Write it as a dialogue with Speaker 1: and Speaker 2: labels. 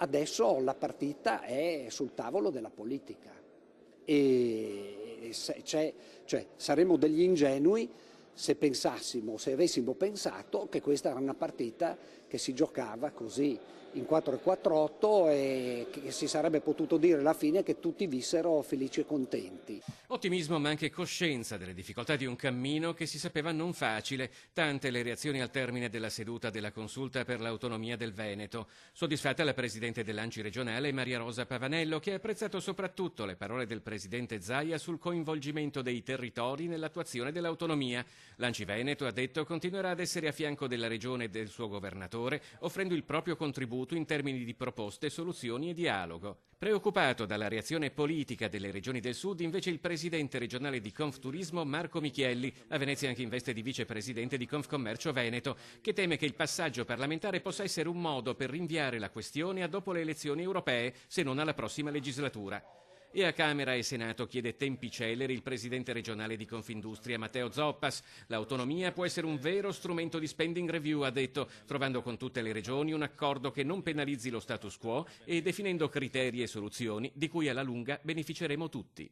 Speaker 1: Adesso la partita è sul tavolo della politica cioè, saremmo degli ingenui se avessimo pensato che questa era una partita che si giocava così in 4-4-8 e che si sarebbe potuto dire alla fine che tutti vissero felici e contenti.
Speaker 2: Ottimismo ma anche coscienza delle difficoltà di un cammino che si sapeva non facile, tante le reazioni al termine della seduta della consulta per l'autonomia del Veneto. Soddisfatta la presidente dell'ANCI regionale Maria Rosa Pavanello, che ha apprezzato soprattutto le parole del presidente Zaia sul coinvolgimento dei territori nell'attuazione dell'autonomia. L'ANCI Veneto, ha detto, continuerà ad essere a fianco della regione e del suo governatore, offrendo il proprio contributo in termini di proposte, soluzioni e dialogo. Preoccupato dalla reazione politica delle regioni del Sud, invece il presidente regionale di Confturismo Marco Michielli, a Venezia anche in veste di vicepresidente di Confcommercio Veneto, che teme che il passaggio parlamentare possa essere un modo per rinviare la questione a dopo le elezioni europee, se non alla prossima legislatura. E a Camera e Senato chiede tempi celeri il presidente regionale di Confindustria Matteo Zoppas. L'autonomia può essere un vero strumento di spending review, ha detto, trovando con tutte le regioni un accordo che non penalizzi lo status quo e definendo criteri e soluzioni di cui alla lunga beneficeremo tutti.